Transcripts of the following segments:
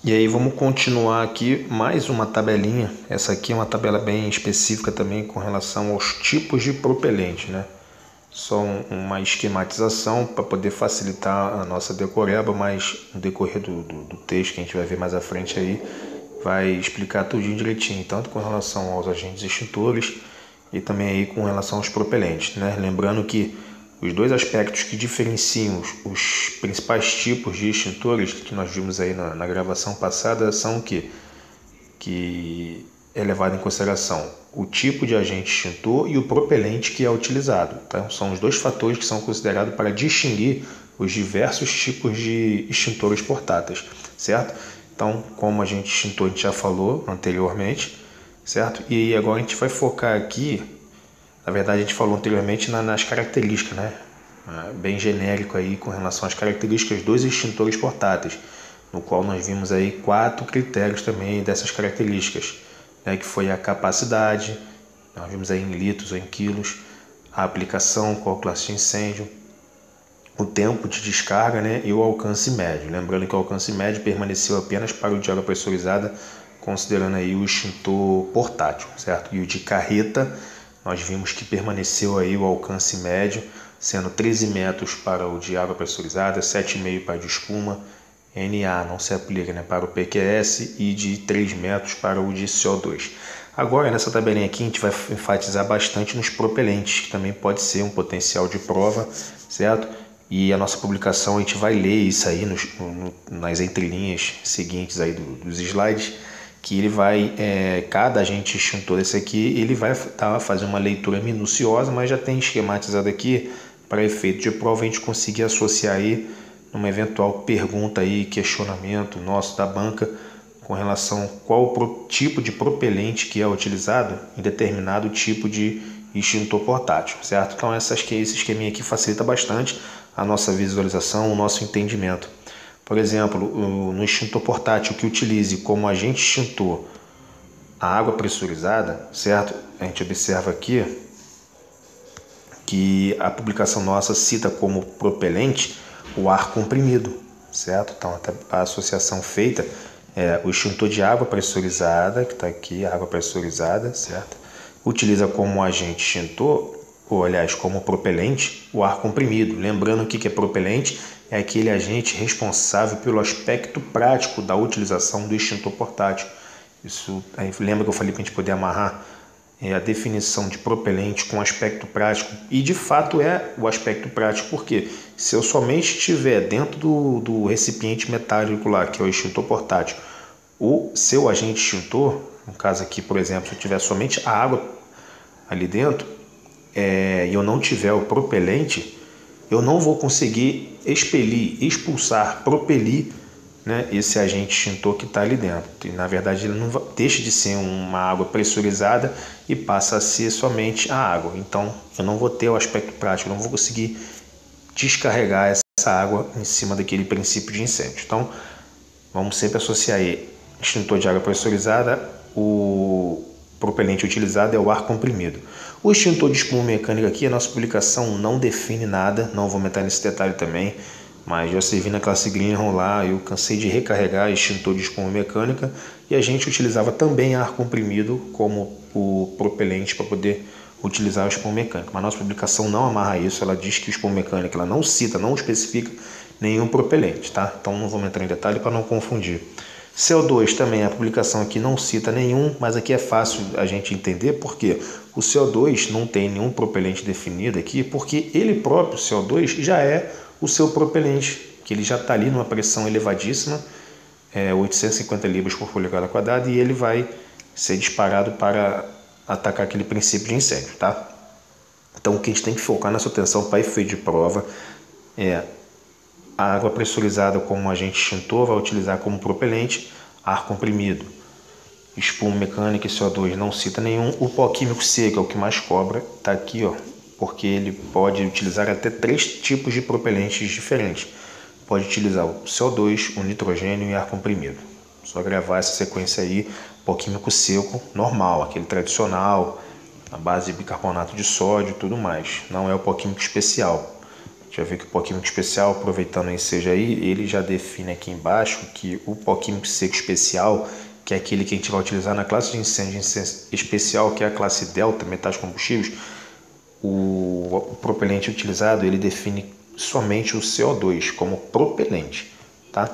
E aí vamos continuar aqui mais uma tabelinha. Essa aqui é uma tabela bem específica também com relação aos tipos de propelente, né? Só uma esquematização para poder facilitar a nossa decoreba, mas no decorrer do texto que a gente vai ver mais à frente aí, vai explicar tudinho direitinho, tanto com relação aos agentes extintores e também aí com relação aos propelentes, né? Lembrando que os dois aspectos que diferenciam os principais tipos de extintores que nós vimos aí na gravação passada são o quê? Que é levado em consideração o tipo de agente extintor e o propelente que é utilizado. Tá? São os dois fatores que são considerados para distinguir os diversos tipos de extintores portáteis, certo? Então, como agente extintor a gente já falou anteriormente, certo? E agora a gente vai focar aqui, na verdade a gente falou anteriormente nas características, né? Bem genérico aí com relação às características dos extintores portáteis, no qual nós vimos aí 4 critérios também dessas características, né? Que foi a capacidade, nós vimos aí em litros ou em quilos, a aplicação, qual classe de incêndio, o tempo de descarga, né? E o alcance médio. Lembrando que o alcance médio permaneceu apenas para o de água pressurizada, considerando aí o extintor portátil, certo? E o de carreta, nós vimos que permaneceu aí o alcance médio, sendo 13 metros para o de água pressurizada, 7,5 para o de espuma, NA não se aplica, né, para o PQS, e de 3 metros para o de CO2. Agora, nessa tabelinha aqui, a gente vai enfatizar bastante nos propelentes, que também pode ser um potencial de prova, certo? E a nossa publicação, a gente vai ler isso aí nas entrelinhas seguintes aí dos slides, que ele vai, cada agente extintor desse aqui, ele vai fazer uma leitura minuciosa, mas já tem esquematizado aqui, para efeito de prova, a gente conseguir associar aí numa eventual pergunta aí, questionamento nosso da banca, com relação a qual tipo de propelente que é utilizado em determinado tipo de extintor portátil, certo? Então esse esqueminha aqui facilita bastante a nossa visualização, o nosso entendimento. Por exemplo, no extintor portátil que utilize como agente extintor a água pressurizada, certo? A gente observa aqui que a publicação nossa cita como propelente o ar comprimido, certo? Então a associação feita é o extintor de água pressurizada, que está aqui, água pressurizada, certo? Utiliza como agente extintor, ou aliás, como propelente, o ar comprimido. Lembrando que é propelente é aquele agente responsável pelo aspecto prático da utilização do extintor portátil. Isso, aí lembra que eu falei para a gente poder amarrar a definição de propelente com aspecto prático, e de fato é o aspecto prático, porque se eu somente estiver dentro do recipiente metálico lá, que é o extintor portátil, o seu agente extintor, no caso aqui, por exemplo, se eu tiver somente a água ali dentro, e eu não tiver o propelente, eu não vou conseguir expelir, expulsar, propelir, né, esse agente extintor que está ali dentro. E, na verdade, ele não deixa de ser uma água pressurizada e passa a ser somente a água. Então, eu não vou ter o aspecto prático, eu não vou conseguir descarregar essa água em cima daquele princípio de incêndio. Então, vamos sempre associar aí extintor de água pressurizada, o propelente utilizado é o ar comprimido. O extintor de espuma mecânica aqui, a nossa publicação não define nada, não vou entrar nesse detalhe também, mas já servi na classe Greenholm lá, eu cansei de recarregar extintor de espuma mecânica e a gente utilizava também ar comprimido como o propelente para poder utilizar a espuma mecânica. Mas a nossa publicação não amarra isso, ela diz que a espuma mecânica ela não cita, não especifica nenhum propelente, tá? Então não vamos entrar em detalhe para não confundir. CO2 também, a publicação aqui não cita nenhum, mas aqui é fácil a gente entender porque o CO2 não tem nenhum propelente definido aqui, porque ele próprio, o CO2, já é o seu propelente, que ele já está ali numa pressão elevadíssima, 850 libras por polegada quadrada, e ele vai ser disparado para atacar aquele princípio de incêndio, tá? Então o que a gente tem que focar nessa atenção para efeito de prova é a água pressurizada como agente extintor, vai utilizar como propelente ar comprimido. Espuma mecânica e CO2 não cita nenhum. O pó químico seco é o que mais cobra, está aqui, ó, porque ele pode utilizar até 3 tipos de propelentes diferentes. Pode utilizar o CO2, o nitrogênio e ar comprimido. Só gravar essa sequência aí, pó químico seco normal, aquele tradicional, a base de bicarbonato de sódio e tudo mais. Não é o pó químico especial, já vê que o pó químico especial, aproveitando o ensejo aí, ele já define aqui embaixo que o pó químico seco especial, que é aquele que a gente vai utilizar na classe de incêndio especial, que é a classe delta, metais combustíveis, o propelente utilizado, ele define somente o CO2 como propelente, tá?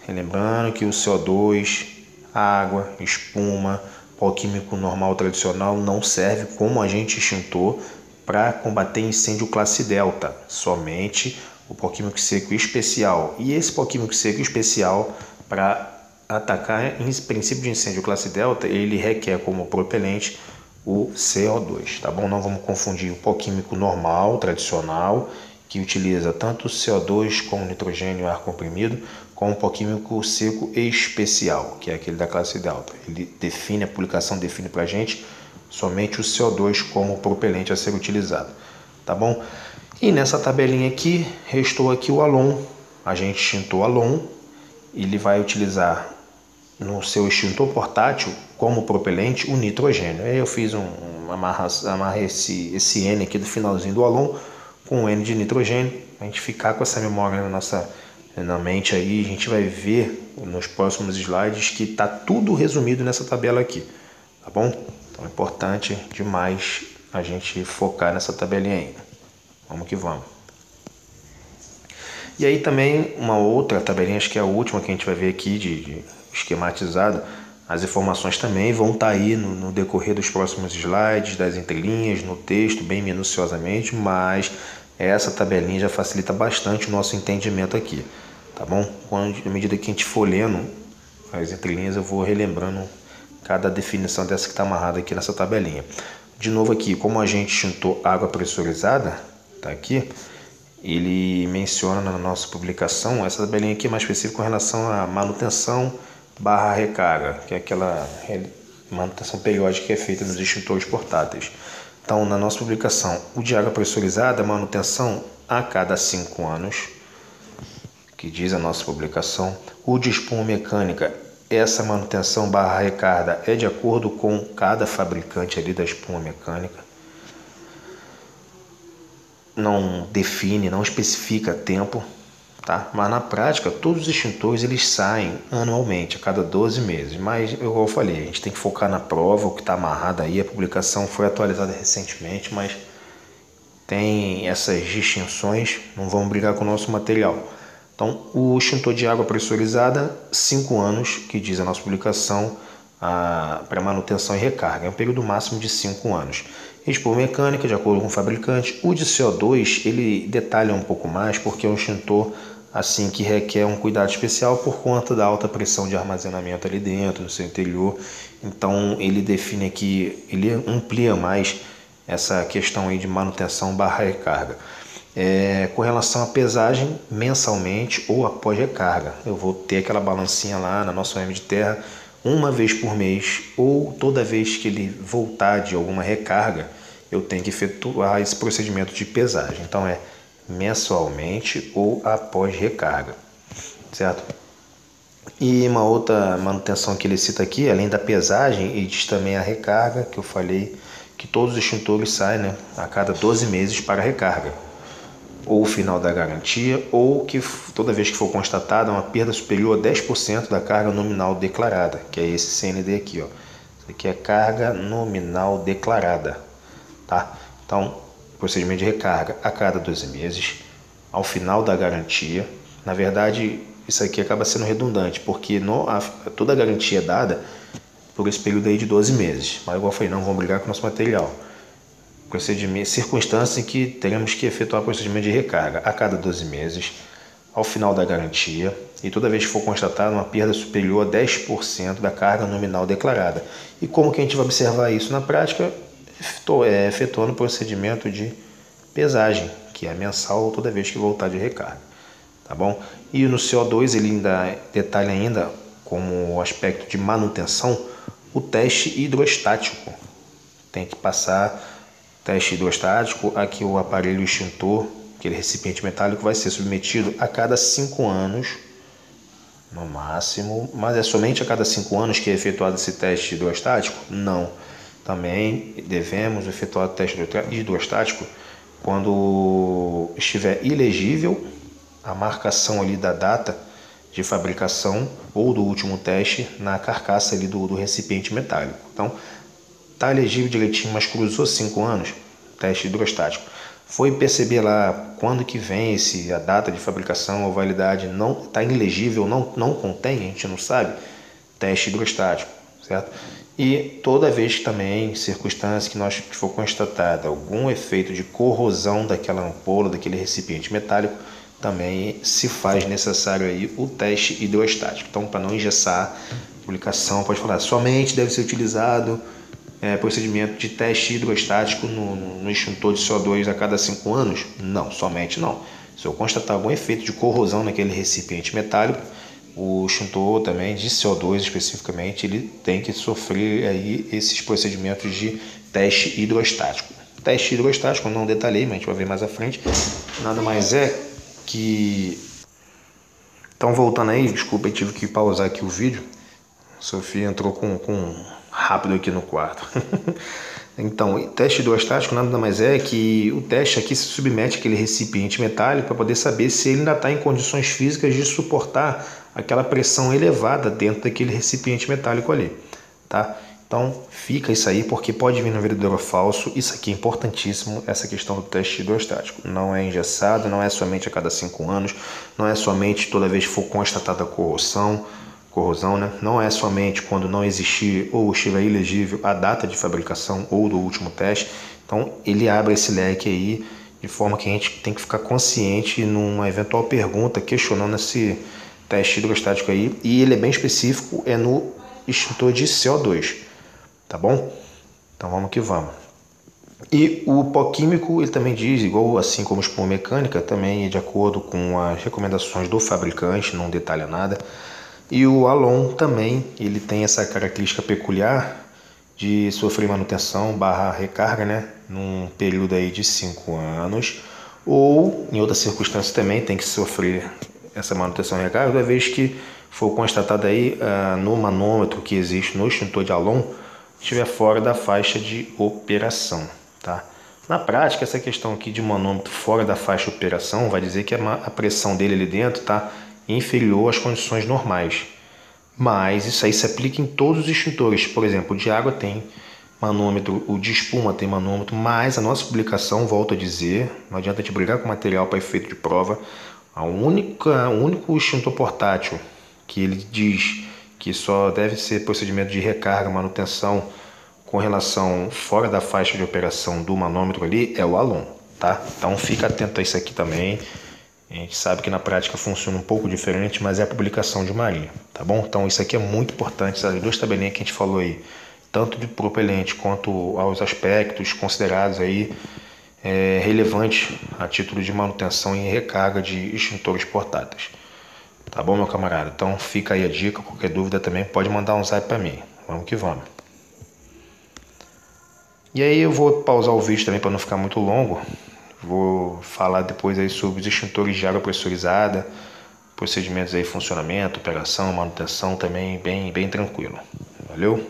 Relembrando que o CO2, água, espuma, pó químico normal tradicional não serve como agente extintor para combater incêndio classe delta, somente o pó químico seco especial. E esse pó químico seco especial, para atacar em princípio de incêndio classe delta, ele requer como propelente o CO2, tá bom? Não vamos confundir o pó químico normal, tradicional, que utiliza tanto o CO2 como o nitrogênio e ar comprimido, com o pó químico seco especial, que é aquele da classe delta. Ele define, a publicação define para a gente somente o CO2 como propelente a ser utilizado, tá bom? E nessa tabelinha aqui, restou aqui o halon, agente extintor halon, ele vai utilizar no seu extintor portátil como propelente o nitrogênio. Aí eu fiz amarrei esse N aqui do finalzinho do halon com o N de nitrogênio, a gente ficar com essa memória na mente aí, a gente vai ver nos próximos slides que está tudo resumido nessa tabela aqui, tá bom? Então é importante demais a gente focar nessa tabelinha aí. Vamos que vamos. E aí também uma outra tabelinha, acho que é a última que a gente vai ver aqui de esquematizado. As informações também vão estar aí no decorrer dos próximos slides, das entrelinhas, no texto, bem minuciosamente, mas essa tabelinha já facilita bastante o nosso entendimento aqui, tá bom? À medida que a gente for lendo as entrelinhas, eu vou relembrando cada definição dessa que está amarrada aqui nessa tabelinha. De novo aqui, como agente extintor água pressurizada, tá aqui, ele menciona na nossa publicação, essa tabelinha aqui é mais específica com relação à manutenção / recarga, que é aquela manutenção periódica que é feita nos extintores portáteis. Então, na nossa publicação, o de água pressurizada, manutenção a cada 5 anos, que diz a nossa publicação. O de espuma mecânica, essa manutenção / recarga é de acordo com cada fabricante ali da espuma mecânica. Não define, não especifica tempo, tá? Mas na prática, todos os extintores eles saem anualmente, a cada 12 meses. Mas, igual eu falei, a gente tem que focar na prova, o que está amarrado aí. A publicação foi atualizada recentemente, mas tem essas distinções, não vão brigar com o nosso material. Então, o extintor de água pressurizada, 5 anos, que diz a nossa publicação, para manutenção e recarga. É um período máximo de 5 anos. Espuma mecânica, de acordo com o fabricante. O de CO2, ele detalha um pouco mais, porque é um extintor assim que requer um cuidado especial por conta da alta pressão de armazenamento ali dentro, no seu interior. Então, ele define aqui, ele amplia mais essa questão aí de manutenção / recarga. Com relação à pesagem, mensalmente ou após recarga. Eu vou ter aquela balancinha lá na nossa OM de terra, uma vez por mês ou toda vez que ele voltar de alguma recarga, eu tenho que efetuar esse procedimento de pesagem. Então é mensalmente ou após recarga, certo? E uma outra manutenção que ele cita aqui, além da pesagem, ele diz também a recarga, que eu falei que todos os extintores saem, né, a cada 12 meses para recarga, ou o final da garantia, ou que toda vez que for constatada uma perda superior a 10% da carga nominal declarada, que é esse CND aqui, ó. Isso aqui é carga nominal declarada, tá? Então, procedimento de recarga a cada 12 meses, ao final da garantia. Na verdade, isso aqui acaba sendo redundante, porque toda a garantia é dada por esse período aí de 12 meses. Mas igual eu falei, não vamos brigar com o nosso material. Circunstâncias em que teremos que efetuar procedimento de recarga a cada 12 meses, ao final da garantia, e toda vez que for constatada uma perda superior a 10% da carga nominal declarada. E como que a gente vai observar isso na prática? Efetuando o procedimento de pesagem, que é mensal toda vez que voltar de recarga, tá bom? E no CO2 ele ainda detalha ainda como aspecto de manutenção o teste hidrostático. Tem que passar teste hidrostático, aqui o aparelho extintor, aquele recipiente metálico, vai ser submetido a cada 5 anos, no máximo, mas é somente a cada 5 anos que é efetuado esse teste hidrostático? Não. Também devemos efetuar o teste hidrostático quando estiver ilegível a marcação ali da data de fabricação ou do último teste na carcaça ali do recipiente metálico. Então, tá legível direitinho, mas cruzou 5 anos, teste hidrostático. Foi perceber lá quando que vence a data de fabricação ou validade, não está ilegível, não contém, a gente não sabe, teste hidrostático, certo? E toda vez que também, circunstância que nós for constatado algum efeito de corrosão daquela ampola, daquele recipiente metálico, também se faz necessário aí o teste hidrostático. Então, para não engessar a publicação, pode falar, somente deve ser utilizado procedimento de teste hidrostático no extintor de CO2 a cada 5 anos? Não, somente não. Se eu constatar algum efeito de corrosão naquele recipiente metálico, o extintor também de CO2 especificamente, ele tem que sofrer aí esses procedimentos de teste hidrostático. Teste hidrostático, eu não detalhei, mas a gente vai ver mais à frente, nada mais é que... Então, voltando aí, desculpa, eu tive que pausar aqui o vídeo. A Sofia entrou com rápido aqui no quarto. Então, teste hidrostático nada mais é que o teste aqui se submete àquele recipiente metálico para poder saber se ele ainda está em condições físicas de suportar aquela pressão elevada dentro daquele recipiente metálico ali, tá? Então, fica isso aí, porque pode vir no verdadeiro ou falso. Isso aqui é importantíssimo, essa questão do teste hidrostático. Não é engessado, não é somente a cada 5 anos, não é somente toda vez que for constatada corrosão, né? Não é somente quando não existir ou estiver ilegível a data de fabricação ou do último teste. Então, ele abre esse leque aí, de forma que a gente tem que ficar consciente numa eventual pergunta questionando esse teste hidrostático aí. E ele é bem específico, é no extintor de CO2, tá bom? Então, vamos que vamos. E o pó químico, ele também diz, igual assim como espuma mecânica, também é de acordo com as recomendações do fabricante, não detalha nada. E o Alon também, ele tem essa característica peculiar de sofrer manutenção / recarga, né, num período aí de 5 anos, ou em outras circunstâncias também tem que sofrer essa manutenção e recarga, toda vez que for constatado aí no manômetro que existe no extintor de Alon, estiver fora da faixa de operação, tá? Na prática, essa questão aqui de manômetro fora da faixa de operação vai dizer que a pressão dele ali dentro está inferior às condições normais. Mas isso aí se aplica em todos os extintores. Por exemplo, o de água tem manômetro, o de espuma tem manômetro, mas a nossa publicação, volto a dizer, não adianta te brigar com material para efeito de prova. O único extintor portátil que ele diz que só deve ser procedimento de recarga, manutenção com relação fora da faixa de operação do manômetro ali é o Alon, tá? Então fica atento a isso aqui também. A gente sabe que na prática funciona um pouco diferente, mas é a publicação de uma linha, tá bom? Então isso aqui é muito importante, essas duas tabelinhas que a gente falou aí, tanto de propelente quanto aos aspectos considerados aí relevantes a título de manutenção e recarga de extintores portáteis. Tá bom, meu camarada? Então fica aí a dica, qualquer dúvida também pode mandar um zap para mim. Vamos que vamos. E aí eu vou pausar o vídeo também para não ficar muito longo. Vou falar depois aí sobre os extintores de água pressurizada, procedimentos aí, funcionamento, operação, manutenção também bem tranquilo. Valeu?